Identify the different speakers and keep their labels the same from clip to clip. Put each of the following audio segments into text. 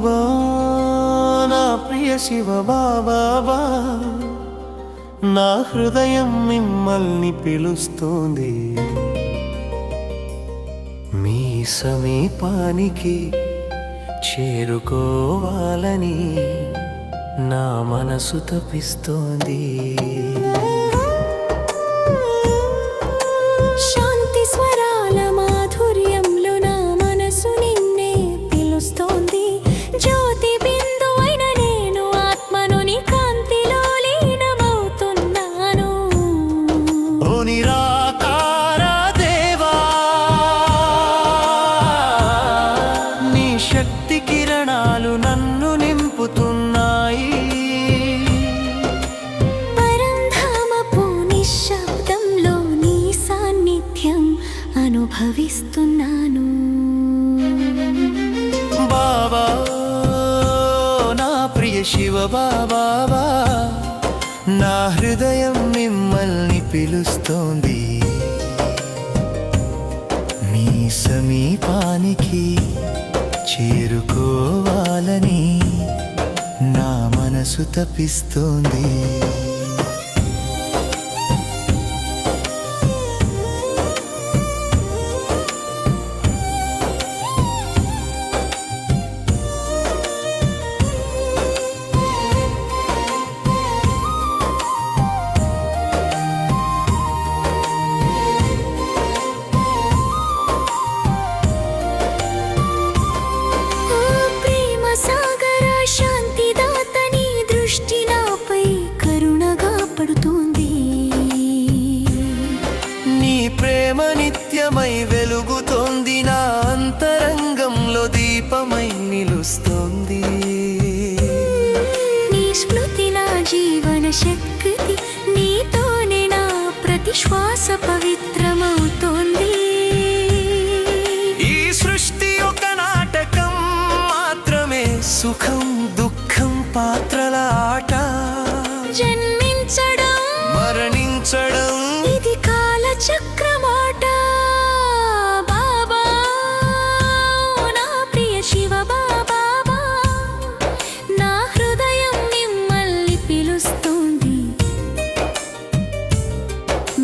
Speaker 1: బాబా నా ప్రియ శివ బాబా నా హృదయం మిమ్మల్ని పిలుస్తోంది మీ సమీపానికి చేరుకోవాలని నా మనసు తపిస్తోంది
Speaker 2: శాంతి స్వరాల మాధుర్యంలో నా మనసు నిన్నే పిలుస్తోంది జ్యోతి బిందువైన నేను ఆత్మను నీ కాంతిలో లీనమవుతున్నాను
Speaker 1: ఓ నిరాకార దేవా నీ శక్తి కిరణాలు నన్ను నింపుతున్నాయి
Speaker 2: పరంధామపు నిశ్శబ్దంలో నీ సాన్నిధ్యం అనుభవిస్తున్నాను
Speaker 1: బాబా నా ప్రియ శివ బాబా నా హృదయం మిమ్మల్ని పిలుస్తోంది మీ సమీపానికి చేరుకోవాలని నా మనసు తపిస్తోంది ప్రేమ నిత్యమై వెలుగుతోంది నా అంతరంగంలో దీపమై నిలుస్తోంది
Speaker 2: నీ స్మృతి నా జీవన శక్తి నీతోనే నా ప్రతి శ్వాస పవిత్రమవుతోంది
Speaker 1: ఈ సృష్టి ఒక నాటకం మాత్రమే సుఖం దుఃఖం పాత్రల ఆట
Speaker 2: జన్మించడం
Speaker 1: మరణించడం
Speaker 2: ఇది కాల చక్రమాట బాబా నా ప్రియ శివ బాబా నా హృదయం మిమ్మల్ని పిలుస్తుంది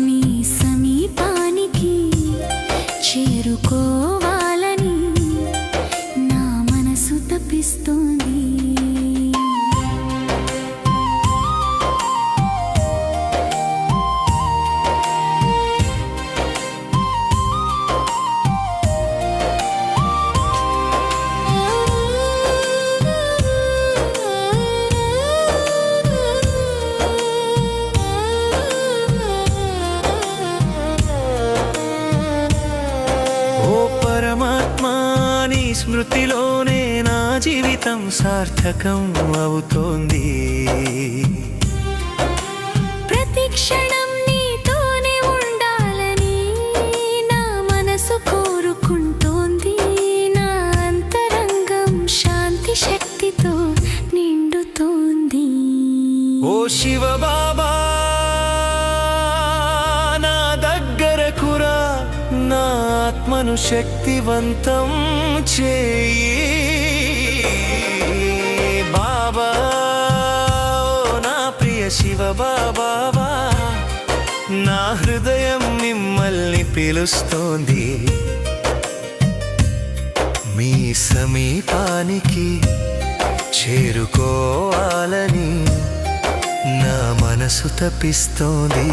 Speaker 2: మీ సమీపానికి చేరుకోవాలని నా మనసు తపిస్తోంది
Speaker 1: స్మృతిలోనే నా జీవితం సార్థకం అవుతోంది
Speaker 2: ప్రతి క్షణం నీతోనే ఉండాలని నా మనసు కోరుకుంటోంది నా అంతరంగం శాంతి శక్తితో నిండుతోంది
Speaker 1: ఓ శివ బాబా నా దగ్గరకు రా నా ఆత్మను శక్తివంతం చేయి బాబా నా ప్రియ శివ బాబా నా హృదయం మిమ్మల్ని పిలుస్తోంది మీ సమీపానికి చేరుకోవాలని నా మనసు తపిస్తోంది